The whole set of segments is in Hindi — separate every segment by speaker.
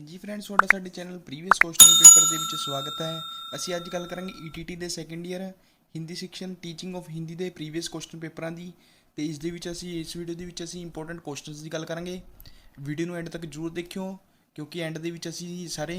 Speaker 1: ਹਾਂਜੀ ਫਰੈਂਡਸ, ਤੁਹਾਡਾ ਸਾਡੇ ਚੈਨਲ ਪ੍ਰੀਵੀਅਸ ਕੁਐਸਚਨ ਪੇਪਰ ਦੇ ਵਿੱਚ ਸਵਾਗਤ ਹੈ। ਅਸੀਂ ਅੱਜ ਗੱਲ ਕਰਾਂਗੇ ਈਟੀਟੀ ਦੇ second year Hindi section teaching of Hindi ਦੇ ਪ੍ਰੀਵੀਅਸ ਕੁਐਸਚਨ ਪੇਪਰਾਂ ਦੀ। ਤੇ ਇਸ ਦੇ ਵਿੱਚ ਇਸ ਵੀਡੀਓ ਦੇ ਵਿੱਚ ਅਸੀਂ ਇੰਪੋਰਟੈਂਟ ਕੁਐਸਚਨਸ ਦੀ ਗੱਲ ਕਰਾਂਗੇ। ਵੀਡੀਓ ਨੂੰ ਐਂਡ ਤੱਕ ਜ਼ਰੂਰ ਦੇਖਿਓ, ਕਿਉਂਕਿ ਐਂਡ ਦੇ ਵਿੱਚ ਅਸੀਂ ਸਾਰੇ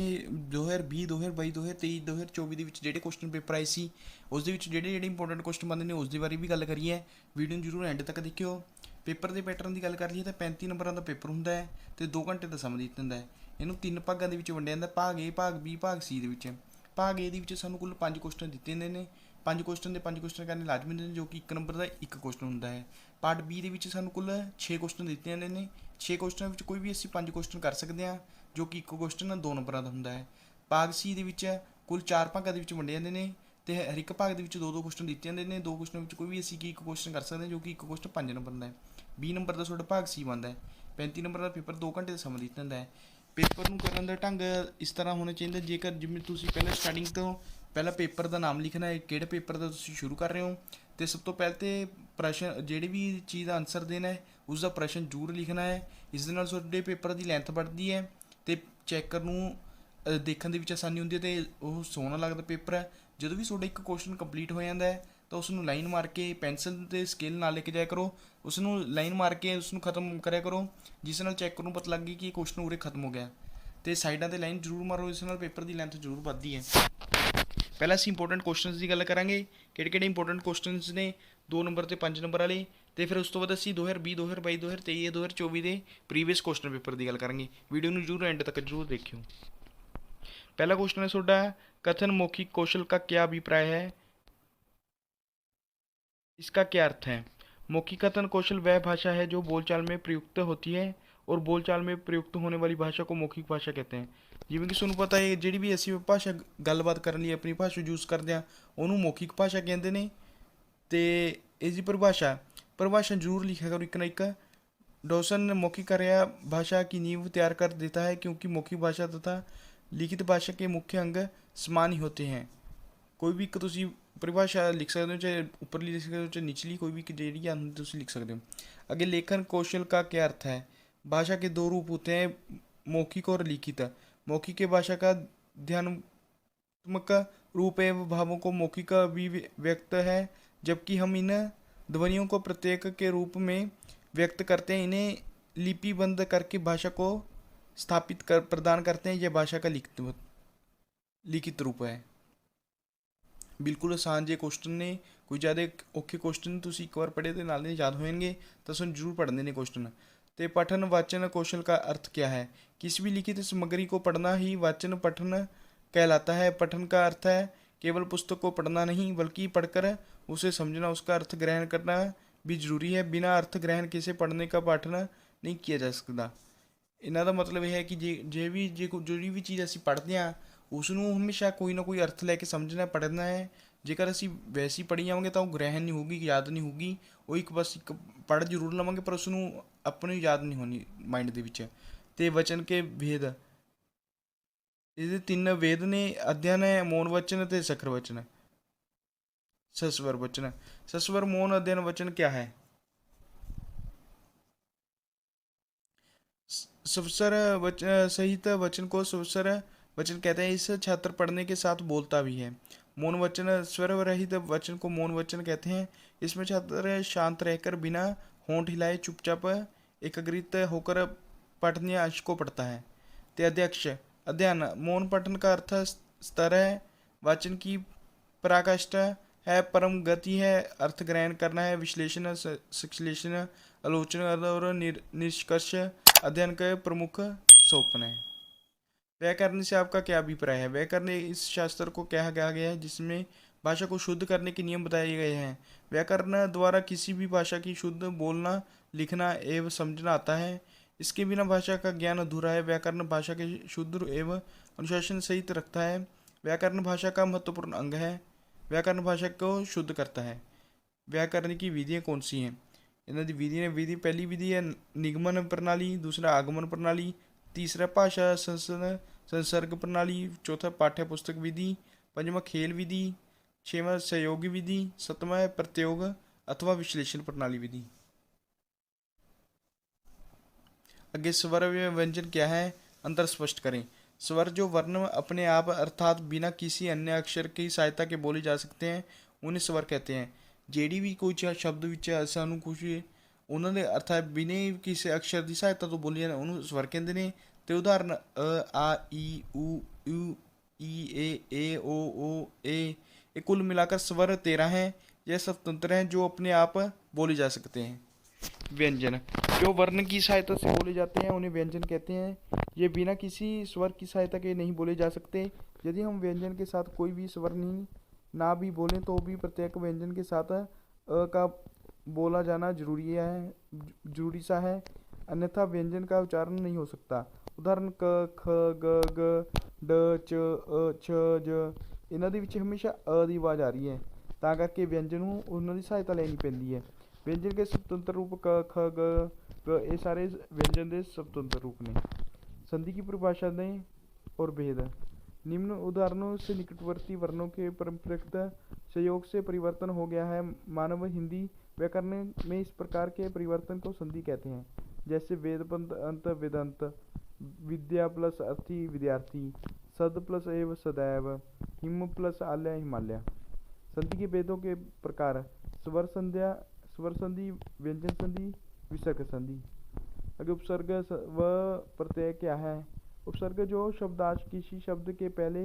Speaker 1: 2020 2022 2023 2024 ਦੇ ਵਿੱਚ ਜਿਹੜੇ ਕੁਐਸਚਨ ਪੇਪਰ ਆਏ ਸੀ ਉਸ ਦੇ ਵਿੱਚ ਜਿਹੜੇ ਇੰਪੋਰਟੈਂਟ ਕੁਐਸਚਨ ਬਣਦੇ ਨੇ ਉਸ ਦੇ ਬਾਰੇ ਵੀ ਗੱਲ ਕਰੀਏ। ਵੀਡੀਓ ਨੂੰ ਜ਼ਰੂਰ ਐਂਡ ਤੱਕ ਦੇਖਿਓ। ਪੇਪਰ ਦੇ ਪੈਟਰਨ ਦੀ ਗੱਲ ਕਰ ਲਈਏ ਤਾਂ 35 ਨੰਬਰਾਂ ਦਾ ਪੇਪਰ ਹੁੰਦਾ ਹੈ ਤੇ 2 ਘੰਟੇ ਦਾ ਸਮਾਂ ਦਿੱਤਾ ਜਾਂਦਾ ਹੈ। ਇਹਨੂੰ 3 ਭਾਗਾਂ ਦੇ ਵਿੱਚ ਵੰਡਿਆ ਜਾਂਦਾ, ਭਾਗ ਏ, ਭਾਗ ਬੀ, ਭਾਗ ਸੀ ਦੇ ਵਿੱਚ। ਭਾਗ ਏ ਦੇ ਵਿੱਚ ਸਾਨੂੰ ਕੁੱਲ 5 ਕੁਐਸਚਨ ਦਿੱਤੇ ਜਾਂਦੇ ਨੇ। 5 ਕੁਐਸਚਨ ਦੇ 5 ਕੁਐਸਚਨ ਕਰਨੇ ਲਾਜ਼ਮੀ ਹੁੰਦੇ ਨੇ, ਜੋ ਕਿ 1 ਨੰਬਰ ਦਾ 1 ਕੁਐਸਚਨ ਹੁੰਦਾ ਹੈ। ਪਾਰਟ ਬੀ ਦੇ ਵਿੱਚ ਸਾਨੂੰ ਕੁੱਲ 6 ਕੁਐਸਚਨ ਦਿੱਤੇ ਜਾਂਦੇ ਨੇ। 6 ਕੁਐਸਚਨਾਂ ਵਿੱਚ ਕੋਈ ਵੀ ਅਸੀਂ 5 ਕੁਐਸਚਨ ਕਰ ਸਕਦੇ ਹਾਂ, ਜੋ ਕਿ 1 ਕੁਐਸਚਨ 2 ਨੰਬਰਾਂ ਦਾ ਹੁੰਦਾ ਹੈ। ਭਾਗ ਸੀ ਦੇ ਵਿੱਚ ਕੁੱਲ 4 ਭਾਗਾਂ ਦੇ ਵਿੱਚ ਵੰਡੇ ਜਾਂਦੇ ਨੇ ਤੇ ਹਰ ਇੱਕ ਭਾਗ ਦੇ ਵਿੱਚ 2-2 ਕੁਐਸਚਨ ਦਿੱਤੇ ਜਾਂਦੇ ਨੇ। 2 ਕੁਐਸਚਨ ਵਿੱਚ ਕੋਈ ਵੀ ਅਸੀਂ 1 ਕੁਐਸਚਨ ਕਰ ਸਕਦੇ ਹਾਂ, ਜੋ ਕਿ 1 ਕੁਐਸਚਨ 5 ਨੰਬਰ ਦਾ ਹੈ। 20 ਨੰਬਰ ਦਾ ਤੁਹਾਡਾ ਭਾਗ ਸੀ ਬਣਦਾ ਹੈ। 35 ਨੰਬਰ ਦਾ ਪੇਪਰ 2 ਘੰਟੇ ਦਾ ਸਮਾਂ ਦਿੱਤਾ ਜਾਂਦਾ ਹੈ। ਪੇਪਰ ਨੂੰ ਕਰਨ ਦਾ ਢੰਗ ਇਸ ਤਰ੍ਹਾਂ ਹੋਣਾ ਚਾਹੀਦਾ, ਜੇਕਰ ਜਿਵੇਂ ਤੁਸੀਂ ਪਹਿਲਾਂ ਸਟਾਰਟਿੰਗ ਤੋਂ ਪਹਿਲਾਂ ਪੇਪਰ ਦਾ ਨਾਮ ਲਿਖਣਾ ਹੈ, ਕਿਹੜੇ ਪੇਪਰ ਦਾ ਤੁਸੀਂ ਸ਼ੁਰੂ ਕਰ ਰਹੇ ਹੋ, ਅਤੇ ਸਭ ਤੋਂ ਪਹਿਲਾਂ ਤੇ ਪ੍ਰਸ਼ਨ ਜਿਹੜੀ ਵੀ ਚੀਜ਼ ਦਾ ਆਨਸਰ ਦੇਣਾ ਹੈ ਉਸ ਦਾ ਪ੍ਰਸ਼ਨ ਜ਼ਰੂਰ ਲਿਖਣਾ ਹੈ। ਇਸ ਦੇ ਨਾਲ ਤੁਹਾਡੇ ਪੇਪਰ ਦੀ ਲੈਂਥ ਵੱਧਦੀ ਹੈ ਅਤੇ ਚੈੱਕਰ ਨੂੰ ਦੇਖਣ ਦੇ ਵਿੱਚ ਆਸਾਨੀ ਹੁੰਦੀ ਹੈ ਅਤੇ ਉਹ ਸੋਹਣਾ ਲੱਗਦਾ ਪੇਪਰ ਹੈ। ਜਦੋਂ ਵੀ ਤੁਹਾਡਾ ਇੱਕ ਕੁਐਸਚਨ ਕੰਪਲੀਟ ਹੋ ਜਾਂਦਾ ਹੈ ਤਾਂ ਉਸ ਨੂੰ ਲਾਈਨ ਮਾਰ ਕੇ ਪੈਨਸਿਲ ਅਤੇ ਸਕੇਲ ਨਾਲ ਲੈ ਕੇ ਜਾਇਆ ਕਰੋ। ਉਸ ਨੂੰ ਲਾਈਨ ਮਾਰ ਕੇ ਉਸ ਨੂੰ ਖਤਮ ਕਰਿਆ ਕਰੋ, ਜਿਸ ਨਾਲ ਚੈੱਕਰ ਨੂੰ ਪਤਾ ਲੱਗ ਗਈ ਕਿ ਇਹ ਕੁਐਸਚਨ ਉਰੇ ਖਤਮ ਹੋ ਗਿਆ। ਅਤੇ ਸਾਈਡਾਂ 'ਤੇ ਲਾਈਨ ਜ਼ਰੂਰ ਮਾਰੋ, ਇਸ ਨਾਲ ਪੇਪਰ ਦੀ ਲੈਂਥ ਜ਼ਰੂਰ ਵੱਧਦੀ ਹੈ। ਪਹਿਲਾਂ ਅਸੀਂ ਇੰਪੋਰਟੈਂਟ ਕੁਐਸਚਨਸ ਦੀ ਗੱਲ ਕਰਾਂਗੇ, ਕਿਹੜੇ ਇੰਪੋਰਟੈਂਟ ਕੁਐਸਚਨਸ ਨੇ 2 ਨੰਬਰ ਅਤੇ 5 ਨੰਬਰ ਵਾਲੇ। ਅਤੇ ਫਿਰ ਉਸ ਤੋਂ ਬਾਅਦ ਅਸੀਂ 2020 2022 2023 2024 ਦੇ ਪ੍ਰੀਵੀਅਸ ਕੁਐਸਚਨ ਪੇਪਰ ਦੀ ਗੱਲ ਕਰਾਂਗੇ। ਵੀਡੀਓ ਨੂੰ ਜ਼ਰੂਰ ਐਂਡ ਤੱਕ ਜ਼ਰੂਰ ਦੇਖਿਓ। पहला क्वेश्चन है ਤੁਹਾਡਾ, कथन मौखिक कौशल का क्या अभिप्राय है, इसका क्या अर्थ है। मौखिक कथन कौशल वह भाषा है जो बोलचाल में प्रयुक्त होती है और बोलचाल में प्रयुक्त होने वाली भाषा को मौखिक भाषा कहते हैं। ਜਿਵੇਂ ਕਿ ਤੁਹਾਨੂੰ ਪਤਾ ਹੈ, ਜਿਹੜੀ ਵੀ ਅਸੀਂ ਭਾਸ਼ਾ ਗੱਲਬਾਤ ਕਰਨ ਲਈ ਆਪਣੀ ਭਾਸ਼ਾ ਯੂਜ਼ ਕਰਦੇ ਹਾਂ ਉਹਨੂੰ ਮੌਖਿਕ ਭਾਸ਼ਾ ਕਹਿੰਦੇ ਨੇ। ਅਤੇ ਇਸ ਦੀ परिभाषा जरूर लिखा करो एक ना एक। डॉसन ने मौखिक कार्य भाषा की नींव तैयार कर देता है, क्योंकि मौखिक भाषा तथा लिखित भाषा के मुख्य अंग समान ही होते हैं। कोई भी तुसी परिभाषा लिख सकते हो, चाहे ऊपरली लिख सकते हो चाहे निचली, कोई भी ਜਿਹੜੀ ਆਉਂਦੀ ਤੁਸੀਂ लिख सकते हो। आगे लेखन कौशल का क्या अर्थ है। भाषा के 2 रूप होते हैं, मौखिक और लिखित। मौखिक के भाषा का ध्वन्यात्मक रूप एवं भावों को मौखिक अभिव्यक्त है, जबकि हम इन ध्वनियों को प्रत्येक के रूप में व्यक्त करते हैं। इन्हें लिपिबद्ध करके भाषा को स्थापित कर प्रदान करते हैं। यह भाषा का लिखित रूप है। बिल्कुल आसान जे क्वेश्चन ने, कोई ज़्यादा औखे क्वेश्चन तुसीं एक बार पढ़े तो नाल याद हो जाएंगे, तो तुम जरूर पढ़ने ने क्वेश्चन। तो पठन वाचन कौशल का अर्थ क्या है। किसी भी लिखित सामग्री को पढ़ना ही वाचन पठन कहलाता है। पठन का अर्थ है केवल पुस्तक को पढ़ना नहीं, बल्कि पढ़कर उसे समझना, उसका अर्थ ग्रहण करना भी जरूरी है। बिना अर्थ ग्रहण किसी पढ़ने का पाठन नहीं किया जा सकता। इन्हों का मतलब यह है कि जो भी चीज़ असी पढ़ते हैं उसनों हमेशा कोई ना कोई अर्थ लैके समझना पढ़ना है। जेकर असी वैसे ही पढ़ी जाओगे तो ग्रहण नहीं होगी, याद नहीं होगी। वो एक बस एक पढ़ जरूर लवेंगे पर उसनों अपने याद नहीं होनी माइंड के विच। ते वचन के भेद, ये 3 वेद ने, अध्ययन है, मौन वचन ते सखर वचन, सस्वर वचन। सस्वर मौन अध्ययन वचन क्या है। स्वर सहित वचन को स्वर वचन कहते हैं। इस छात्र पढ़ने के साथ बोलता भी है। मौन वचन, स्वर रहित वचन को मौन वचन कहते हैं। इसमें छात्र शांत रहकर बिना होंठ हिलाए चुपचाप एकाग्रित होकर पठनीय अंश को पढ़ता है। ते अध्यक्ष अध्ययन, मौन पठन का अर्थ स्तर है, वाचन की पराकाष्ठा है, परम गति है, अर्थ ग्रहण करना है, विश्लेषण संश्लेषण आलोचना और निष्कर्ष अध्ययन के प्रमुख सोपान है। व्याकरण से आपका क्या अभिप्राय है। व्याकरण इस शास्त्र को कहा गया है जिसमें भाषा को शुद्ध करने के नियम बताए गए हैं। व्याकरण द्वारा किसी भी भाषा की शुद्ध बोलना, लिखना एवं समझना आता है। इसके बिना भाषा का ज्ञान अधूरा है। व्याकरण भाषा के शुद्ध एवं अनुशासन सहित रखता है। व्याकरण भाषा का महत्वपूर्ण अंग है। व्याकरण भाषा को शुद्ध करता है। व्याकरण की विधियाँ कौन सी हैं। इन्हों की विधि पहली विधि है निगमन प्रणाली, दूसरा आगमन प्रणाली, तीसरा भाषा संसर्ग प्रणाली, चौथा पाठ्य पुस्तक विधि, पंजवा खेल विधि, छठवां सहयोगी विधि, सतवां प्रत्योग अथवा विश्लेषण प्रणाली विधि। अगे स्वर व्यंजन क्या है। अंतर स्पष्ट करें। स्वर जो वर्ण अपने आप अर्थात बिना किसी अन्य अक्षर की सहायता के बोले जा सकते हैं उन्हें स्वर कहते हैं। ਜਿਹੜੀ ਵੀ ਕੋਈ ਸ਼ਬਦ ਵਿੱਚ ਸਾਨੂੰ ਕੁਝ ਉਹਨਾਂ ਦੇ ਅਰਥਾਤ ਬਿਨੇ ਕਿਸੇ ਅਕਸ਼ਰ ਦੀ ਸਹਾਇਤਾ ਤੋਂ ਬੋਲੀਆਂ ਨੇ ਉਹਨੂੰ ਸਵਰ ਕਹਿੰਦੇ ਨੇ। ਤੇ ਉਦਾਹਰਨ ਆ ਈ ਊ ਯੂ ई ए ओ ए ये कुल मिलाकर स्वर 13 हैं। यह स्वतंत्र हैं जो अपने आप बोले जा सकते हैं। व्यंजन जो वर्ण की सहायता से बोले जाते हैं उन्हें व्यंजन कहते हैं। ये बिना किसी स्वर की सहायता के नहीं बोले जा सकते। यदि हम व्यंजन के साथ कोई भी स्वर नहीं ना भी बोलें तो भी प्रत्येक व्यंजन के साथ अ का बोला जाना जरूरी सा है, अन्यथा व्यंजन का उच्चारण नहीं हो सकता। ਉਦਾਹਰਨ ਕ ਖ ਗ ਗ ਡ ਚ ਛ ਜ ਇਹਨਾਂ ਦੇ ਵਿੱਚ ਹਮੇਸ਼ਾ ਅ ਦੀ ਆਵਾਜ਼ ਆ ਰਹੀ ਹੈ, ਤਾਂ ਕਰਕੇ ਵਿਅੰਜਨ ਨੂੰ ਉਹਨਾਂ ਦੀ ਸਹਾਇਤਾ ਲੈਣੀ ਪੈਂਦੀ ਹੈ। व्यंजन के स्वतंत्र रूप क ख ग ग ये सारे व्यंजन के स्वतंत्र रूप ने। संधि की परिभाषा दें और भेद। निम्न उदाहरणों से निकटवर्ती वर्णों के परंपरागत संयोग से परिवर्तन हो गया है। मानव हिंदी व्याकरण में इस प्रकार के परिवर्तन को संधि कहते हैं, जैसे वेद अंत वेदांत, विद्या प्लस अर्थी विद्यार्थी, सद प्लस एव सदैव, हिम प्लस आल्य हिमालय। संधि के भेदों के प्रकार स्वर संधि, व्यंजन संधि, विसर्ग संधि। अगर उपसर्ग व प्रत्यय क्या है? उपसर्ग जो शब्दांश किसी शब्द के पहले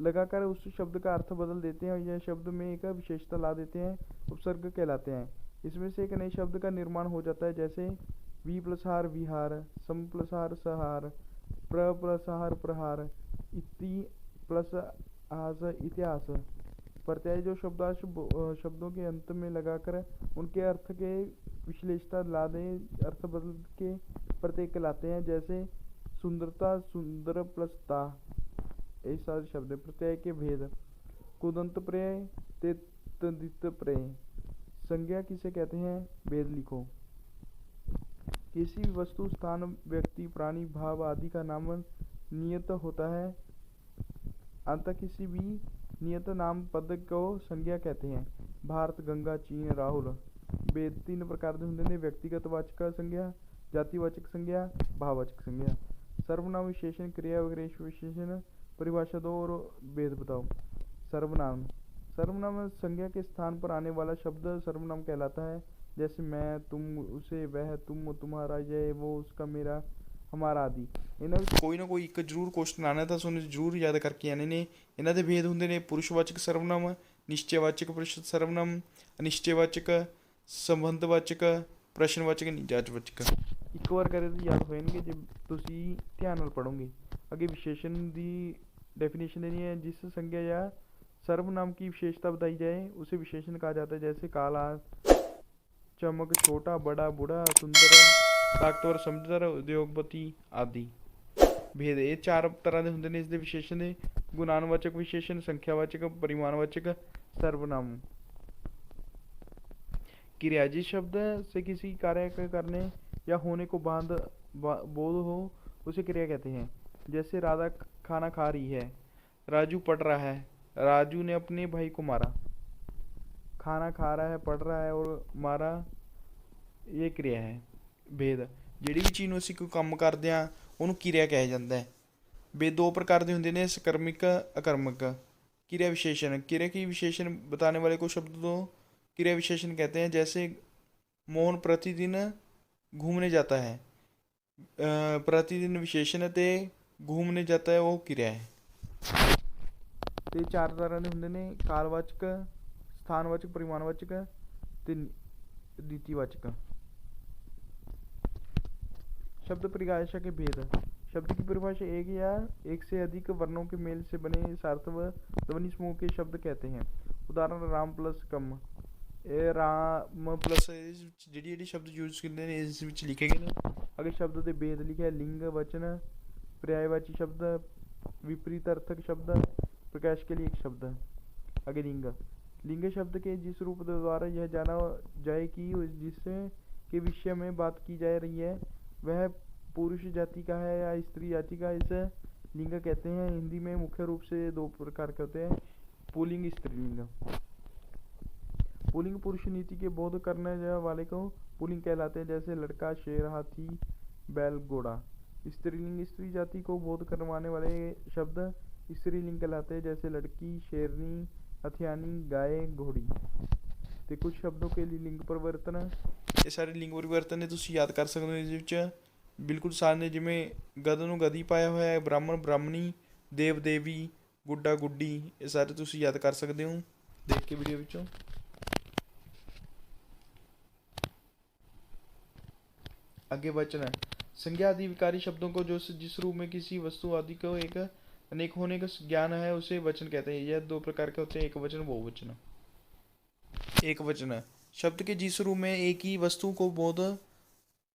Speaker 1: लगाकर उस शब्द का अर्थ बदल देते हैं और यह शब्द में एक विशेषता ला देते हैं, उपसर्ग कहलाते हैं। इसमें से एक नए शब्द का निर्माण हो जाता है, जैसे वी प्लस हार विहार, सम प्लस हार सहार, प्र प्लस हार प्रहार, इति प्लस आस इतिहास। प्रत्यय जो शब्दांश शब्दों के अंत में लगाकर उनके अर्थ के विशेषता ला दे, अर्थ बदल के प्रत्यय कहलाते हैं, जैसे सुंदरता सुंदर प्लस ता। ये सारे शब्द प्रत्यय के भेद। कुदंत प्रत्यय, तेतदित प्रत्यय। संज्ञा किसे कहते हैं? भेद लिखो। किसी भी वस्तु, स्थान, व्यक्ति, प्राणी, भाव आदि का नाम नियत होता है, अतः किसी भी नियत नाम पद को संज्ञा कहते हैं। भारत, गंगा, चीन, राहुल। भेद तीन प्रकार के होंगे ने, व्यक्तिगत वाचक संज्ञा, जातिवाचक संज्ञा, भाववाचक संज्ञा। सर्वनाम विशेषण, क्रिया विशेषण। परिभाषा दो और भेद बताओ। सर्वनाम सर्वनाम संज्ञा के स्थान पर आने वाला शब्द सर्वनाम कहलाता है, जैसे मैं, तुम, उसे, वह, तुम, तुम्हारा, यह, वो, उसका, मेरा, हमारा आदि। ਇਹਨਾਂ ਵਿੱਚ ਕੋਈ ਨਾ ਕੋਈ ਇੱਕ ਜ਼ਰੂਰ ਕੁਐਸਚਨ ਆਉਣਾ ਤਾਂ ਤੁਹਾਨੂੰ ਜ਼ਰੂਰ ਯਾਦ ਕਰਕੇ ਆਣੇ ਨੇ। ਇਹਨਾਂ ਦੇ ਭੇਦ ਹੁੰਦੇ ਨੇ ਪੁਰਸ਼ਵਾਚਕ ਸਰਵਨਾਮ, ਨਿਸ਼ਚੈਵਾਚਕ ਪੁਰਸ਼ ਸਰਵਨਾਮ, ਅਨਿਸ਼ਚੈਵਾਚਕ, ਸੰਬੰਧਵਾਚਕ, ਪ੍ਰਸ਼ਨਵਾਚਕ, ਨਿਜਾਤਵਾਚਕ। ਇੱਕ ਵਾਰ ਕਰੇ ਤਾਂ ਯਾਦ ਹੋ ਜਾਣਗੇ ਜੇ ਤੁਸੀਂ ਧਿਆਨ ਨਾਲ ਪੜ੍ਹੋਗੇ। ਅੱਗੇ ਵਿਸ਼ੇਸ਼ਣ ਦੀ डेफिनेशन देनी है। जिस संज्ञा या सर्वनाम की विशेषता बताई जाए उसे विशेषण कहा जाता है, जैसे काला, चमक, छोटा, बड़ा, बूढ़ा, सुंदर, ताकतवर, समझदार, उद्योगपति आदि। भेद ये चार तरह के होंगे ने इसके विशेषण। गुणानवाचक विशेषण, संख्यावाचक, परिमाणवाचक, सर्वनाम। क्रिया जिस शब्द से किसी कार्य के करने या होने को बोध हो उसे क्रिया कहते हैं, जैसे राधा खाना खा रही है, राजू पढ़ रहा है, राजू ने अपने भाई को मारा। खाना खा रहा है, पढ़ रहा है और मारा, ये क्रिया है। भेद ਜਿਹੜੀ ਵੀ ਚੀਜ਼ ਨੂੰ ਅਸੀਂ ਕੋਈ ਕੰਮ ਕਰਦੇ ਹਾਂ ਉਹਨੂੰ ਕਿਰਿਆ ਕਿਹਾ ਜਾਂਦਾ ਹੈ। भेद दो प्रकार के होंगे ने, सकर्मिक, अकर्मक। क्रिया विशेषण क्रिया की विशेषण बताने वाले को शब्द को क्रिया विशेषण कहते हैं, जैसे मोहन प्रतिदिन घूमने जाता है। प्रतिदिन विशेषण ते घूमने जाता है वो क्रिया है। ते चार तरह के होंगे ने, कालवाचक, स्थानवाचक, परिमाणवाचक ते रीतिवाचक। शब्द परिभाषा के भेद। शब्द की परिभाषा एक या एक से अधिक वर्णों के मेल से बने सार्थक ध्वनि समूह के शब्द कहते हैं। उदाहरण राम प्लस कम, ए राम प्लस जी शब्द यूज करते हैं इस लिखे गए हैं। अगर शब्द के भेद लिखे है, लिंग, वचन, पर्यायवाची शब्द, विपरीत अर्थक शब्द, प्रकाश के लिए एक शब्द। आगे लिंग। लिंग शब्द के जिस रूप द्वारा यह जाना जाए कि जिससे के विषय में बात की जा रही है वह पुरुष जाति का है या स्त्री जाति का, इसे लिंग कहते हैं। हिंदी में मुख्य रूप से दो प्रकार के होते हैं, पुल्लिंग, स्त्रीलिंग। पुल्लिंग पुरुष नीति के बोध करने वाले को पुल्लिंग कहलाते हैं, जैसे लड़का, शेर, हाथी, बैल, घोड़ा। स्त्रीलिंग स्त्री जाति को बोध करवाने वाले शब्द स्त्रीलिंग कहलाते हैं, जैसे लड़की, शेरनी, हथियानी, गाय, घोड़ी। तो कुछ शब्दों के लिए लिंग परिवर्तन, ये सारे लिंग परिवर्तन ने तुम याद कर सकते हो इस विच बिल्कुल सारे, जिमें गध ਨੂੰ गधी पाया हुआ है, ब्राह्मण ब्राह्मणी, देव देवी, गुड्डा गुड्डी, ये सारे तुम याद कर सकते हो देख के वीडियो विचों। आगे वचन है संज्ञा आदि विकारी शब्दों को जो जिस रूप में किसी वस्तु आदि को एक अनेक होने का ज्ञान है उसे वचन कहते हैं। यह दो प्रकार के होते हैं, एक वचन बहुवचन। एक वचन शब्द के जिस रूप में एक ही वस्तु को बोध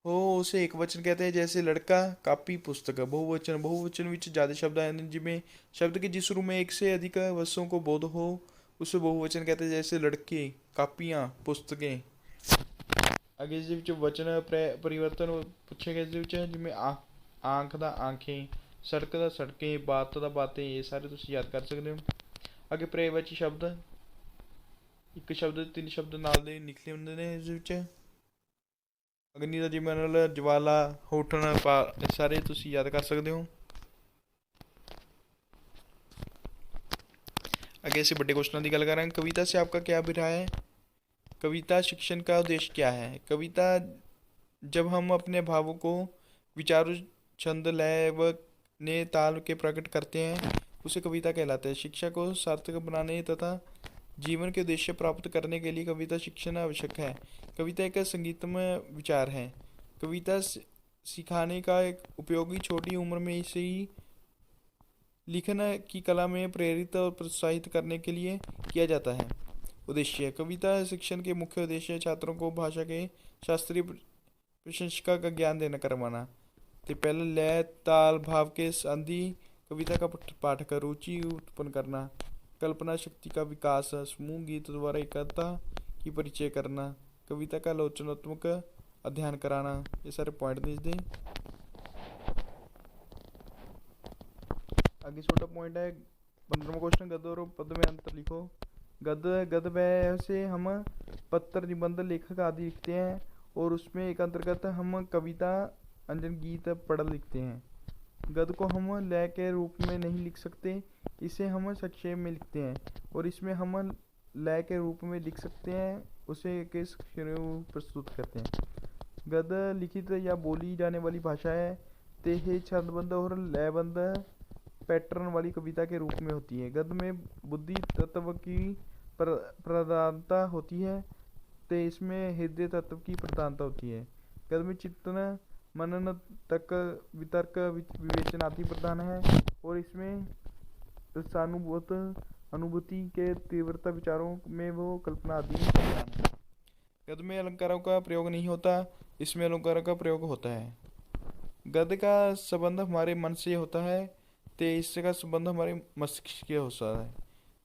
Speaker 1: हो उसे एक वचन कहते हैं, जैसे लड़का, कापी, पुस्तक। बहुवचन बहुवचन विच ज्यादा शब्द आए जिनमें शब्द के जिस रूप में एक से अधिक वस्तुओं को बोध हो उसे बहुवचन कहते हैं, जैसे लड़के, कापियाँ, पुस्तकें। आगे इस वचन परिवर्तन पूछे गए जिनमें आंख दा आंखें, सड़क दा सड़कें, बात दा बातें, ये सारे तुम याद कर सकते हो। आगे पर्यायवाची शब्द एक शब्द तीन शब्द नाल दे निकले होंगे ने इस विच। अग्नि दा जिमनल, ज्वाला, होठन, ये सारे तुम याद कर सकते हो। आगे से बड़े क्वेश्चन की गल करें, कविता से आपका क्या अभिप्राय है? कविता शिक्षण का उद्देश्य क्या है? कविता जब हम अपने भावों को विचारों, छंद, लय व ने ताल के प्रकट करते हैं उसे कविता कहलाता है। शिक्षा को सार्थक बनाने तथा जीवन के उद्देश्य प्राप्त करने के लिए कविता शिक्षण आवश्यक है। कविता एक संगीतमय विचार है। कविता सिखाने का एक उपयोगी छोटी उम्र में से ही लिखन की कला में प्रेरित और प्रोत्साहित करने के लिए किया जाता है। उद्देश्य कविता शिक्षण के मुख्य उद्देश्य छात्रों को भाषा के शास्त्रीय प्रशंसा का ज्ञान देना करवाना। तो पहले लय, ताल, भाव के संधि, कविता का पाठ कर रुचि उत्पन्न करना, कल्पना शक्ति का विकास, समूह गीत द्वारा एकता की परिचय करना, कविता का आलोचनात्मक अध्ययन कराना, ये सारे पॉइंट दे दें। आगे छोटा पॉइंट है 15वां क्वेश्चन, गद्य और पद्य में अंतर लिखो। गद्य वह से हम पत्र, निबंध, लेखक आदि लिखते हैं और उसमें एक अंतर्गत हम कविता, अंजन, गीत, पढ़ लिखते हैं। गद्य को हम लय के रूप में नहीं लिख सकते, इसे हम संक्षेप में लिखते हैं और इसमें हम लय के रूप में लिख सकते हैं, उसे किस प्रस्तुत करते हैं। गद्य लिखित या बोली जाने वाली भाषा है। ते छंदबद्ध और लयबद्ध पैटर्न वाली कविता के रूप में होती है। गद्य में बुद्धि तत्व की प्रधानता होती है, तो इसमें हृदय तत्व की प्रधानता होती है। गद्य में चिंतन, मनन, तर्क, वितर्क, विवेचन आदि प्रधान है और इसमें सानुभूत अनुभूति के तीव्रता विचारों में वो कल्पना आदि प्रधान है। गद्य में अलंकारों का प्रयोग नहीं होता, इसमें अलंकारों का प्रयोग होता है। गद्य का संबंध हमारे मन से होता है, तो इसका संबंध हमारे मस्तिष्क के होता है।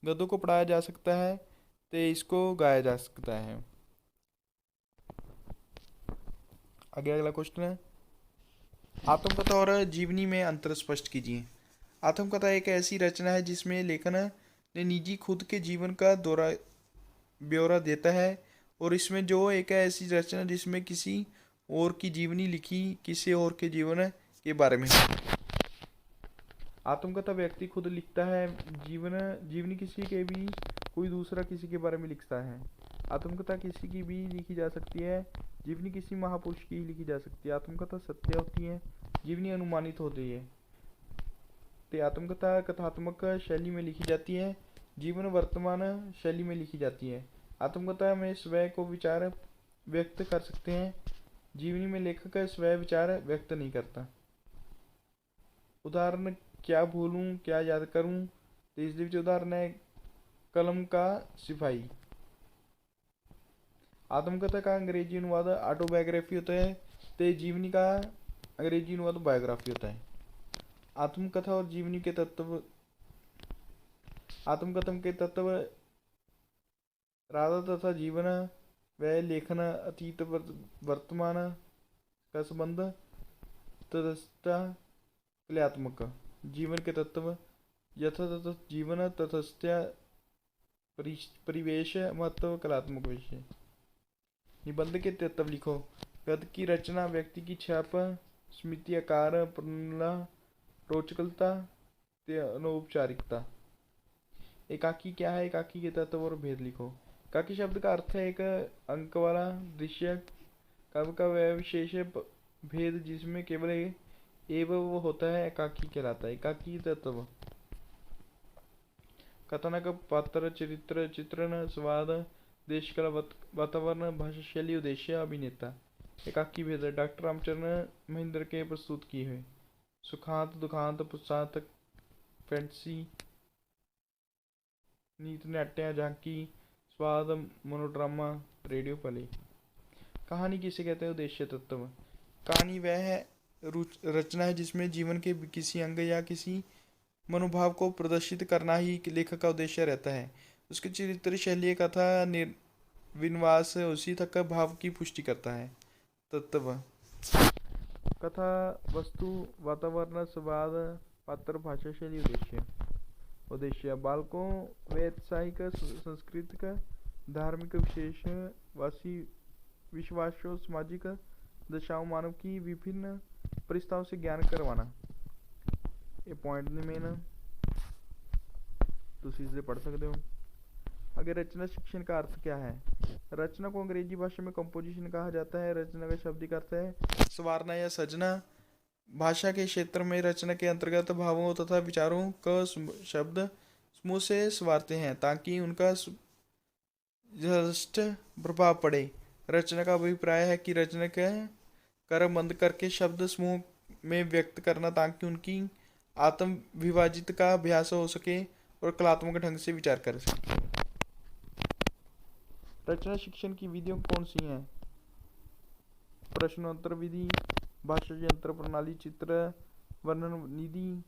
Speaker 1: गद्य को पढ़ाया जा सकता है, तो इसको गाया जा सकता है। आगे अगला क्वेश्चन है, आत्मकथा और जीवनी में अंतर स्पष्ट कीजिए। आत्मकथा एक ऐसी रचना है जिसमें लेखन ने निजी खुद के जीवन का ब्यौरा देता है और इसमें जो एक ऐसी रचना जिसमें किसी और की जीवनी लिखी किसी और के जीवन के बारे में। आत्मकथा व्यक्ति खुद लिखता है, जीवनी किसी के भी कोई दूसरा किसी के बारे में लिखता है। आत्मकथा किसी की भी लिखी जा सकती है, जीवनी किसी महापुरुष की लिखी जा सकती है। आत्मकथा सत्य होती है, जीवनी अनुमानित होती है। तो आत्मकथा कथात्मक शैली में लिखी जाती है, जीवन वर्तमान शैली में लिखी जाती है। आत्मकथा में स्वयं को विचार व्यक्त कर सकते हैं, जीवनी में लेखक स्वयं विचार व्यक्त नहीं करता। उदाहरण क्या भूलूं क्या याद करूं, तो इस उदाहरण है कलम का सिपाही। आत्मकथा का अंग्रेजी अनुवाद ऑटोबायोग्राफी होता है, तो जीवनी का अंग्रेजी अनुवाद बायोग्राफी होता है। आत्मकथा और जीवनी के तत्व, आत्मकथन के तत्व राधा तथा जीवन व लेखन, अतीत वर्तमान का संबंध, तटस्थता, कलात्मक। जीवन के तत्व यथा जीवन, तटस्थता, परिवेश, महत्व, कलात्मक विषय। निबंध के तत्व लिखो। गद्य की रचना व्यक्ति की छाप ਸਮਿਤੀ ਆਕਾਰ ਪ੍ਰਣਾਲਾ रोचकता ते अनौपचारिकता। एकाकी क्या है? एकाकी के तत्व और भेद लिखो। एकाकी शब्द का अर्थ है एक अंक वाला दृश्य कव का वह विशेष भेद जिसमें केवल एवं वो होता है, एकाकी कहलाता है। एकाकी तत्व कथानक, पात्र, चरित्र, चित्रण, स्वाद, देश काल, वातावरण, भाषा शैली, उद्देश्य, अभिनेता। एकाकी भेद डॉक्टर रामचरण महेंद्र के प्रस्तुत किए हुए। सुखांत, दुखांत, पुरुषार्थ, फैंटेसी, नीति नाट्य, झांकी, स्वाद, मनोड्रामा, रेडियो प्ले। कहानी किसे कहते हैं? उद्देश्य तत्व कहानी वह है रचना है जिसमें जीवन के किसी अंग या किसी मनोभाव को प्रदर्शित करना ही लेखक का उद्देश्य रहता है। उसकी चरित्र शैली कथा विन्यास उसी तक का भाव की पुष्टि करता है। तत्व कथा, वस्तु, वातावरण, स्वाद, पात्र, भाषा शैली, उद्देश्य। उद्देश्य बालकों वैत्साहिक, सांस्कृतिक, धार्मिक, विशेष वासी विश्वासों, सामाजिक दशाओं, मानव की विभिन्न परिस्थितियों से ज्ञान करवाना। ये पॉइंट ने मेन तुसी इसे पढ़ सकते हो। आगे रचना शिक्षण का अर्थ क्या है? रचना को अंग्रेजी भाषा में कंपोजिशन कहा जाता है। रचना का शाब्दिक अर्थ है संवारना या सजना। भाषा के क्षेत्र में रचना के अंतर्गत भावों तथा विचारों का शब्द समूह से संवारते हैं ताकि उनका स्पष्ट प्रभाव पड़े। रचना का अभिप्राय है कि रचना के कर्म बंद करके शब्द समूह में व्यक्त करना ताकि उनकी आत्म विभाजित का अभ्यास हो सके और कलात्मक ढंग से विचार कर सके। रचना शिक्षण की विधियां कौन सी हैं? प्रश्नोत्तर विधि, भाषा यंत्र प्रणाली, चित्र वर्णन विधि,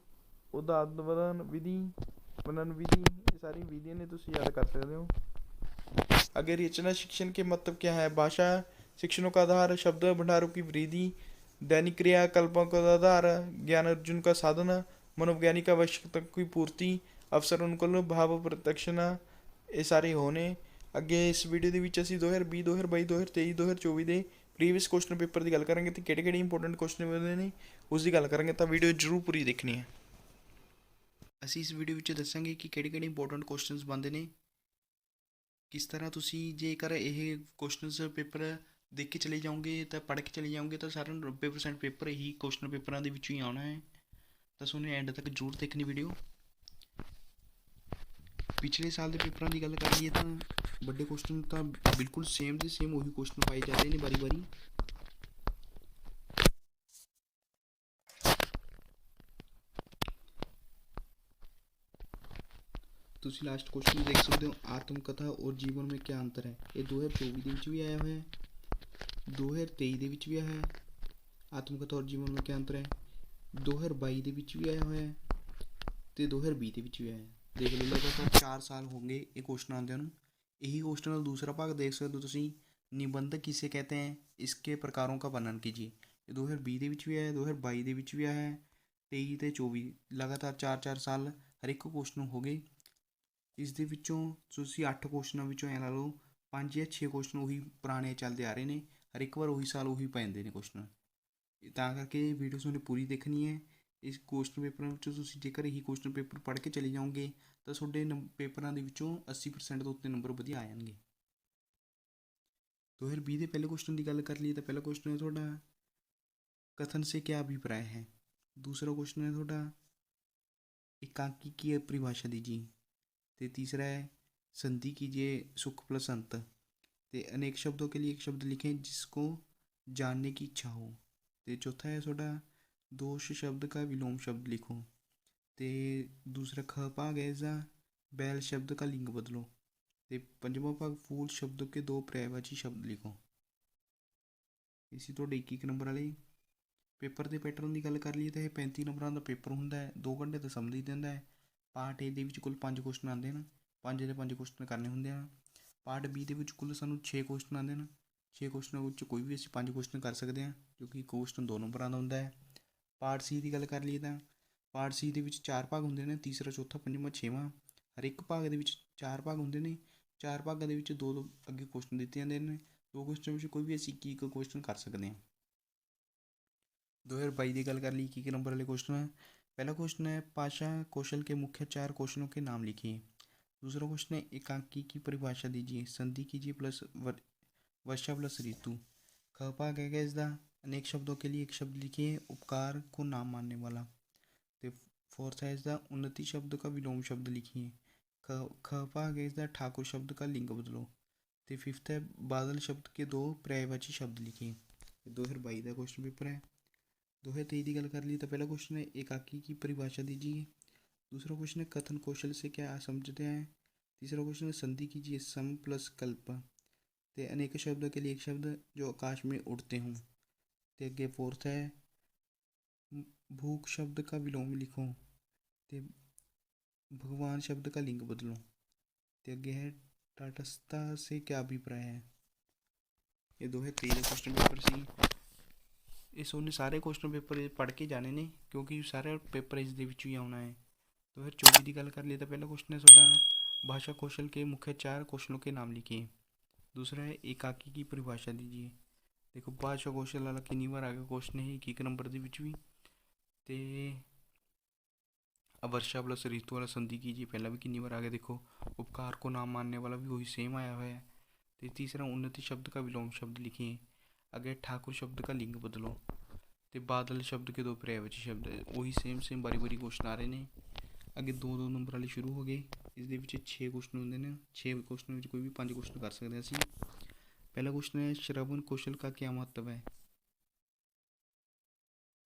Speaker 1: उदाहरण विधि, वर्णन विधि। ये सारी विधियां ने तुम याद कर सकते हो। अगर रचना शिक्षण के मतलब क्या है? भाषा शिक्षणों का आधार, शब्द भंडारों की वृद्धि, दैनिक क्रियाकल्पों का आधार, ज्ञान अर्जुन का साधन, मनोवैज्ञानिक आवश्यकता की पूर्ति, अवसर अनुकूल, भाव प्रत्यक्षना, ये सारे होने। ਅੱਗੇ ਇਸ ਵੀਡੀਓ ਦੇ ਵਿੱਚ ਅਸੀਂ 2020 2022 2023 2024 ਦੇ ਪ੍ਰੀਵੀਅਸ ਕੁਐਸਚਨ ਪੇਪਰ ਦੀ ਗੱਲ ਕਰਾਂਗੇ ਤੇ ਕਿਹੜੇ ਇੰਪੋਰਟੈਂਟ ਕੁਐਸਚਨ ਮਿਲਦੇ ਨੇ ਉਸ ਦੀ ਗੱਲ ਕਰਾਂਗੇ, ਤਾਂ ਵੀਡੀਓ ਜ਼ਰੂਰ ਪੂਰੀ ਦੇਖਣੀ ਹੈ। ਅਸੀਂ ਇਸ ਵੀਡੀਓ ਵਿੱਚ ਦੱਸਾਂਗੇ ਕਿ ਕਿਹੜੇ ਇੰਪੋਰਟੈਂਟ ਕੁਐਸਚਨਸ ਬਣਦੇ ਨੇ, ਕਿਸ ਤਰ੍ਹਾਂ ਤੁਸੀਂ ਜੇਕਰ ਇਹ ਕੁਐਸਚਨਸ ਪੇਪਰ ਦੇਖ ਕੇ ਚਲੇ ਜਾਓਗੇ ਤਾਂ ਪੜ੍ਹ ਕੇ ਚਲੇ ਜਾਓਗੇ ਤਾਂ ਸਾਰਾ 90% ਪੇਪਰ ਇਹੀ ਕੁਐਸਚਨ ਪੇਪਰਾਂ ਦੇ ਵਿੱਚੋਂ ਹੀ ਆਉਣਾ ਹੈ। ਤਾਂ ਤੁਹਾਨੂੰ ਐਂਡ ਤੱਕ ਜ਼ਰੂਰ ਦੇਖਣੀ ਵੀਡੀਓ। पिछले साल के पेपरों की गल कर लीए तो बड़े क्वेश्चन तो बिल्कुल सेम से सेम वही क्वेश्चन पाए जा रहे हैं बारी बारी। तुसी लास्ट क्वेश्चन देख सकते हो, आत्मकथा और जीवन में क्या अंतर है। ये 2024 भी आया हुआ है, 2023 भी आया है। आत्मकथा और जीवन में क्या अंतर है 2022 भी आया हुआ है तो 2020 भी आया है। देख लो लगातार 4 साल होंगे ये क्वेश्चन आते हैं। यही क्वेश्चन का दूसरा भाग देख सकते हो तुसी, निबंध किसे कहते हैं, इसके प्रकारों का वर्णन कीजिए। ये 2020 भी आया है, 2022 भी आया है, 23 ਤੇ 24 लगातार 4 साल हर एक क्वेश्चन हो गए। ਇਸ ਦੇ ਵਿੱਚੋਂ ਤੁਸੀਂ 8 ਕੁਐਸਚਨਾਂ ਵਿੱਚੋਂ ਐ ਲਾ ਲਓ 5 ਜਾਂ 6 ਕੁਐਸਚਨ ਉਹੀ ਪੁਰਾਣੇ ਚੱਲਦੇ ਆ ਰਹੇ ਨੇ, ਹਰ ਇੱਕ ਵਾਰ ਉਹੀ ਸਾਲ ਉਹੀ ਪੈਂਦੇ ਨੇ ਕੁਐਸਚਨ। ਤਾਂ ਕਰਕੇ ਵੀਡੀਓ ਤੁਹਾਨੂੰ ਪੂਰੀ ਦੇਖਣੀ ਹੈ। ਇਸ ਕੁਐਸਚਨ ਪੇਪਰਾਂ ਵਿੱਚੋਂ ਤੁਸੀਂ ਜੇਕਰ ਇਹੀ ਕੁਐਸਚਨ ਪੇਪਰ ਪੜ੍ਹ ਕੇ ਚਲੇ ਜਾਓਗੇ ਤਾਂ ਤੁਹਾਡੇ ਪੇਪਰਾਂ ਦੇ ਵਿੱਚੋਂ 80% ਤੋਂ ਉੱਤੇ ਨੰਬਰ ਵਧੀਆ ਆ ਜਾਣਗੇ। 2020 ਦੇ ਪਹਿਲੇ ਕੁਐਸਚਨ ਦੀ ਗੱਲ ਕਰ ਲਈਏ ਤਾਂ ਪਹਿਲਾ ਕੁਐਸਚਨ ਹੈ ਤੁਹਾਡਾ कथन से क्या अभिप्राय है। दूसरा क्वेश्चन है थोड़ा एकाकी की परिभाषा दीजिए। तो तीसरा है संधि कीजिए सुख प्लस अंत। तो अनेक शब्दों के लिए एक शब्द लिखें जिसको जानने की इच्छा हो। तो चौथा है थोड़ा दोष शब्द का विलोम शब्द लिखो। तो दूसरा ख भाग है इसका बैल शब्द का लिंग बदलो। तो पंजवां भाग फूल शब्द के 2 पर्यायवाची शब्द लिखो। इसी तो 21 नंबर वाले पेपर के पैटर्न की गल कर लीए तो यह 35 नंबर का पेपर होंगे, 2 घंटे तो समझ ही देता है। पार्ट ए के कुल 5 क्वेश्चन आते हैं, 5 के 5 क्वेश्चन करने होंगे हैं। पार्ट बी के कुल सूँ 6 क्वेश्चन आते हैं, 6 क्वेश्चनों कोई भी अं 5 क्वेश्चन कर सकते हैं क्योंकि क्वेश्चन 2 नंबर का होंगे है। पार्ट सी की गल कर लीए तो पार्ट सी के 4 भाग होंगे हैं, तीसरा चौथा पंजवां छेवां। हर एक भाग के 4 भाग होंगे हैं, 4 भागों के 2 अगे क्वेश्चन दिए जाते हैं। 2 क्वेश्चन कोई भी असी की क्वेश्चन कर सकते हैं। 2022 की गल कर ली की नंबर वाले क्वेश्चन है। पहला क्वेश्चन है भाषा कौशल के मुख्य 4 क्वेश्चनों के नाम लिखिए। दूसरा क्वेश्चन है एकांकी की परिभाषा दीजिए, संधि कीजिए प्लस वर्षा प्लस ऋतु। खपा गैगेजदा अनेक शब्दों के लिए एक शब्द लिखिए, उपकार को नाम मानने वाला। तो फोर्थ है इसका उन्नति शब्द का विलोम शब्द लिखिए। खपा गैगेजदा ठाकुर शब्द का लिंग बदलो। तो फिफ्थ है बादल शब्द के 2 पर्यायवाची शब्द लिखिए। 2022 का क्वेश्चन पेपर है। 2023 की गल कर ली तो पहला क्वेश्चन है एकाकी की परिभाषा दीजिए। दूसरा क्वेश्चन है कथन कौशल से क्या समझते हैं। तीसरा क्वेश्चन है संधि कीजिए सम प्लस कल्प। ते अनेक शब्दों के लिए एक शब्द जो आकाश में उड़ते हों। ते आगे फोर्थ है भूख शब्द का विलोम लिखो। ते भगवान शब्द का लिंग बदलो। ते आगे है टाटस्थता से क्या अभिप्राय है। ये 2023 क्वेश्चन पेपर सी। इस उन्हें सारे क्वेश्चन पेपर पढ़ के जाने ने क्योंकि सारे पेपर इस दे विच ही आना है। तो फिर 24 की गल कर लिए तो पहला क्वेश्चन है ਤੁਹਾਡਾ भाषा कौशल के मुख्य 4 क्वेश्चनों के नाम लिखिए। दूसरा है एकाकी की परिभाषा दीजिए। देखो भाषा कौशल वाला कितनी बार आ गया क्वेश्चन है एक नंबर के विच भी। ते वर्षा प्लस ऋतु वाला संधि कीजिए पहला भी कितनी बार आ गया। देखो उपकार को नाम मानने वाला भी वही सेम आया हुआ है। तो तीसरा उन्नति शब्द का विलोम शब्द लिखिए। आगे ठाकुर शब्द का लिंग बदलो। तो बादल शब्द के 2 पर्यायवाची शब्द वही सेम बारी बारी क्वेश्चन आ रहे हैं। अगे 2-2 नंबर वाले शुरू हो गए। इस 6 क्वेश्चन होंगे ने 6 क्वेश्चन कोई भी 5 क्वेश्चन कर सकते हैं असी। पहला क्वेश्चन है श्रवण कौशल का क्या महत्व है।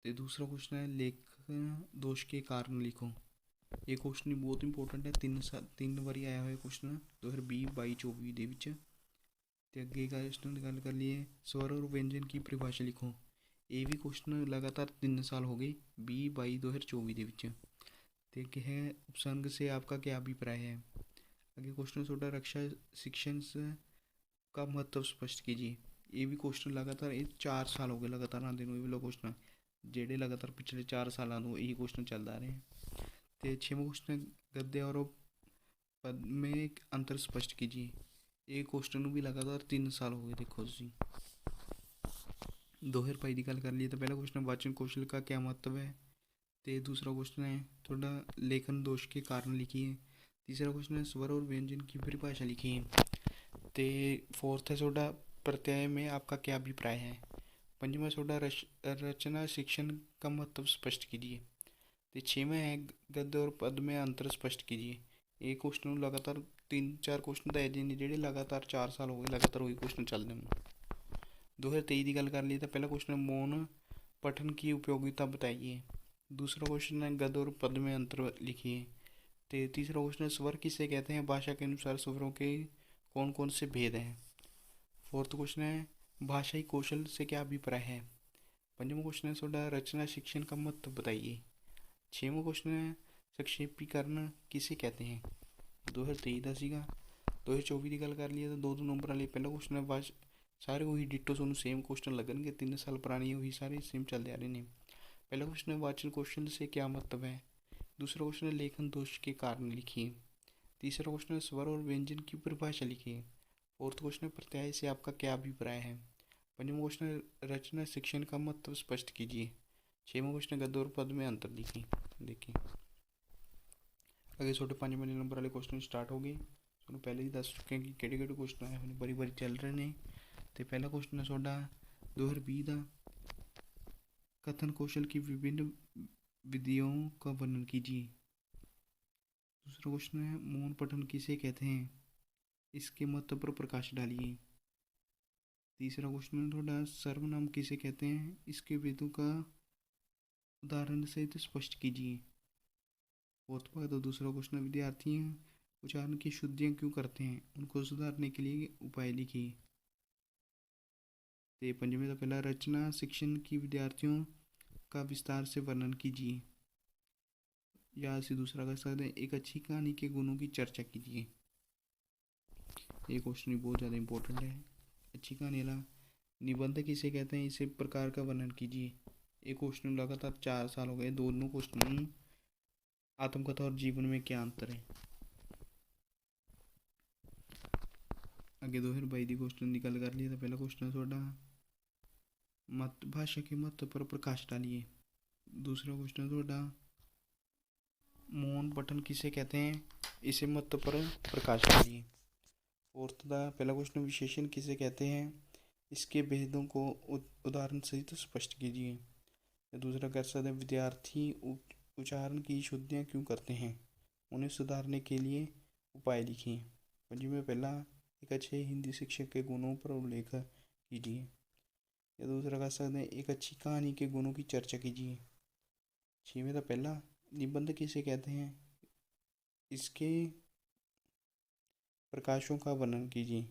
Speaker 1: तो दूसरा क्वेश्चन है लेखन दोष के कारण लिखो। ये क्वेश्चन बहुत इंपोर्टेंट है, 3 बारी आया हुआ है क्वेश्चन 2020-22-24 ਦੇ ਵਿੱਚ। ਤੇ ਅੱਗੇ क्वेश्चन की गल कर लिए स्वर और व्यंजन की परिभाषा लिखो। ये भी क्वेश्चन लगातार 3 साल हो गए 2022-2024 ਦੇ ਵਿੱਚ। ते अगे है उपसर्ग से आपका क्या अभिप्राय है। आगे क्वेश्चन छोटा रक्षा शिक्षण का महत्व स्पष्ट कीजिए। ये भी क्वेश्चन लगातार 4 साल हो गए लगातार आते हुए वाला क्वेश्चन जेडे लगातार पिछले 4 सालों तो यही क्वेश्चन चलता रहे हैं। तो 6वां क्वेश्चन गद्य और पद में अंतर स्पष्ट कीजिए। ये क्वेश्चन भी लगातार 3 साल हो गए। देखो जी 2022 की गल कर लिए तो पहला क्वेश्चन वाचन कौशल का क्या महत्व है। तो दूसरा क्वेश्चन है थोड़ा लेखन दोष के कारण लिखिए। तीसरा क्वेश्चन है स्वर और व्यंजन की परिभाषा लिखिए। तो फोर्थ है थोड़ा प्रत्यय में आपका क्या अभिप्राय है। पंचमा थोड़ा रचना शिक्षण का महत्व स्पष्ट कीजिए। तो 6वां है गद्य और पद में अंतर स्पष्ट कीजिए। ये क्वेश्चन लगातार 3-4 क्वेश्चन तो ऐसे नहीं जेडे लगातार 4 साल हो गए लगातार वही क्वेश्चन चलते हैं। 2023 की गल कर ली तो पहला क्वेश्चन है मौन पठन की उपयोगिता बताइए। दूसरा क्वेश्चन है गद्य और पद में अंतर लिखिए। तो तीसरा क्वेश्चन है स्वर किसे कहते हैं, भाषा के अनुसार स्वरों के कौन कौन से भेद हैं। फोर्थ क्वेश्चन है भाषाई कौशल से क्या अभिप्राय है। पंचमा क्वेश्चन है थोड़ा रचना शिक्षण का महत्व बताइए। 6वां क्वेश्चन है संक्षेपीकरण किसे कहते हैं। 2023 का सीगा। 2024 की गल कर लिए तो 2-2 नंबर वाले पहला क्वेश्चन है भाषा सारे वही डिटो सोनू सेम क्वेश्चन लगनगे 3 साल पुरानी वही सारे सेम चलते आ रहे हैं। पहला क्वेश्चन है वाचन कौशल से क्या मतलब है। दूसरा क्वेश्चन है लेखन दोष के कारण लिखिए। तीसरा क्वेश्चन है स्वर और व्यंजन की परिभाषा लिखिए। फोर्थ क्वेश्चन है प्रत्यय से आपका क्या अभिप्राय है। पंचमा क्वेश्चन है रचना शिक्षण का महत्व स्पष्ट कीजिए। 6वां क्वेश्चन है गद्य और पद में अंतर लिखिए। देखिए आगे छोटे 5 नंबर वाले क्वेश्चन स्टार्ट हो गए। तो पहले ही दस चुके हैं कि केड़े केड़े क्वेश्चन आए हुए बारी बारी चल रहे हैं। तो पहला क्वेश्चन है थोड़ा 2020 का कथन कौशल की विभिन्न विधियों का वर्णन कीजिए। दूसरा क्वेश्चन है मौन पठन किसे कहते हैं, इसके महत्व पर प्रकाश डालिए। तीसरा क्वेश्चन है थोड़ा सर्वनाम किसे कहते हैं, इसके भेदों का उदाहरण सहित स्पष्ट कीजिए। फोर्थ पर तो दूसरा क्वेश्चन विद्यार्थी उच्चारण की शुद्धियाँ क्यों करते हैं, उनको सुधारने के लिए उपाय लिखिए। तो पंचमी का पहला रचना शिक्षण की विद्यार्थियों का विस्तार से वर्णन कीजिए। या इसे दूसरा कर सकते हैं एक अच्छी कहानी के गुणों की चर्चा कीजिए। ये क्वेश्चन भी बहुत ज़्यादा इंपॉर्टेंट है। अच्छी कहानी ला निबंध किसे कहते हैं, इसे प्रकार का वर्णन कीजिए। ये क्वेश्चन लगातार 4 साल हो गए। दोनों क्वेश्चन आत्मकथा और जीवन में क्या अंतर है। आगे 2022 क्वेश्चन की गल कर लिए तो पहला क्वेश्चन है थोड़ा मातृभाषा के महत्व पर प्रकाश डालिए। दूसरा क्वेश्चन है ਤੁਹਾਡਾ मौन पठन किसे कहते हैं, इसे महत्व पर प्रकाश डालिए। फोर्थ का पहला क्वेश्चन विशेषण किसे कहते हैं, इसके भेदों को उदाहरण सहित स्पष्ट कीजिए। दूसरा कर सकते हैं विद्यार्थी उच्चारण की शुद्धियाँ क्यों करते हैं, उन्हें सुधारने के लिए उपाय लिखिए। पंजी में पहला एक अच्छे हिंदी शिक्षक के गुणों पर उल्लेख कीजिए। या दूसरा कर सकते हैं एक अच्छी कहानी के गुणों की चर्चा कीजिए। छठवें का पहला निबंध किसे कहते हैं, इसके प्रकाशों का वर्णन कीजिए।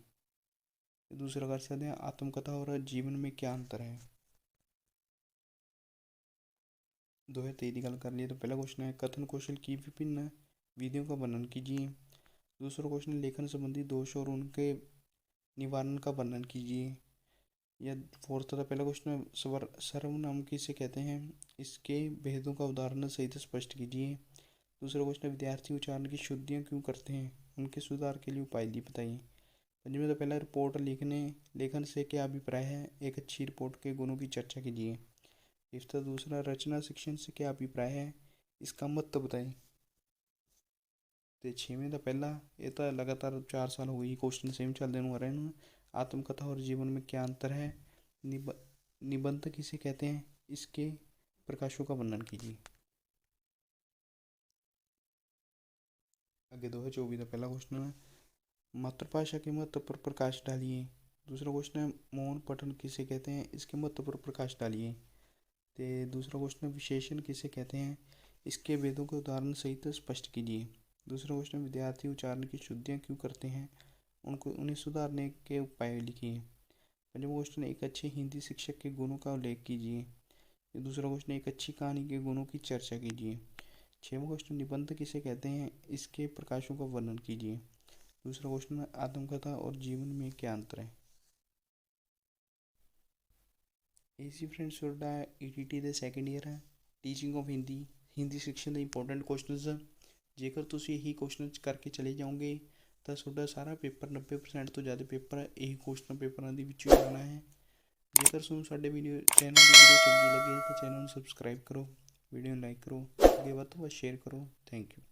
Speaker 1: दूसरा कर सकते हैं आत्मकथा और जीवन में क्या अंतर है। 2023 की गल कर लिए तो पहला क्वेश्चन है कथन कौशल की विभिन्न विधियों का वर्णन कीजिए। दूसरा क्वेश्चन लेखन संबंधी दोष और उनके निवारण का वर्णन कीजिए। या फोर्थ का पहला क्वेश्चन सर्वनाम किसे कहते हैं, इसके भेदों का उदाहरण सहित स्पष्ट कीजिए। दूसरा क्वेश्चन विद्यार्थी उच्चारण की शुद्धियाँ क्यों करते हैं, उनके सुधार के लिए उपाय बताइए। पंचमी का पहला रिपोर्ट लेखन से क्या अभिप्राय है, एक अच्छी रिपोर्ट के गुणों की चर्चा कीजिए। फिफ्थ दूसरा रचना शिक्षण से क्या अभिप्राय है, इसका महत्व बताएं। तो छेवें का पहला ये तो लगातार 4 साल हो गई क्वेश्चन सेम चलते आ रहे हैं। आत्मकथा और जीवन में क्या अंतर है, निबंध किसे कहते हैं, इसके प्रकाशों का वर्णन कीजिए। आगे 2024 का पहला क्वेश्चन है मातृभाषा के महत्व पर प्रकाश डालिए। दूसरा क्वेश्चन है मौन पठन किसे कहते हैं, इसके महत्व पर प्रकाश डालिए। तो दूसरा क्वेश्चन विशेषण किसे कहते हैं, इसके भेदों के उदाहरण सहित स्पष्ट कीजिए। दूसरा क्वेश्चन विद्यार्थी उच्चारण की शुद्धियाँ क्यों करते हैं, उन्हें सुधारने के उपाय लिखिए। पंचम क्वेश्चन एक अच्छे हिंदी शिक्षक के गुणों का उल्लेख कीजिए। दूसरा क्वेश्चन एक अच्छी कहानी के गुणों की चर्चा कीजिए। छठवां क्वेश्चन निबंध किसे कहते हैं, इसके प्रकाशों का वर्णन कीजिए। दूसरा क्वेश्चन आत्मकथा और जीवन में क्या अंतर है। इसी फ्रेंड्स ਤੁਹਾਡਾ ईटीटी ਦੇ ਸੈਕੰਡ ਈਅਰ ਹੈ ਟੀਚਿੰਗ ਆਫ ਹਿੰਦੀ ਸਿੱਖਣ ਦੇ ਇੰਪੋਰਟੈਂਟ ਕੁਐਸਚਨਸ ਆ। ਜੇਕਰ ਤੁਸੀਂ ਇਹੀ ਕੁਐਸਚਨ ਕਰਕੇ ਚਲੇ ਜਾਓਗੇ ਤਾਂ ਤੁਹਾਡਾ ਸਾਰਾ ਪੇਪਰ 90% ਤੋਂ ਜ਼ਿਆਦਾ ਪੇਪਰ ਇਹੀ ਕੁਐਸਚਨ ਪੇਪਰਾਂ ਦੇ ਵਿੱਚੋਂ ਹੀ ਆਉਣਾ ਹੈ। ਜੇਕਰ ਤੁਹਾਨੂੰ ਸਾਡੇ ਚੈਨਲ ਦੀ ਵੀਡੀਓ ਚੰਗੀ ਲੱਗੇ ਤਾਂ ਚੈਨਲ ਨੂੰ ਸਬਸਕ੍ਰਾਈਬ ਕਰੋ, ਵੀਡੀਓ ਨੂੰ ਲਾਈਕ ਕਰੋ, ਅੱਗੇ ਵੱਧ ਤੋਂ ਵੱਧ ਸ਼ੇਅਰ ਕਰੋ। Thank you.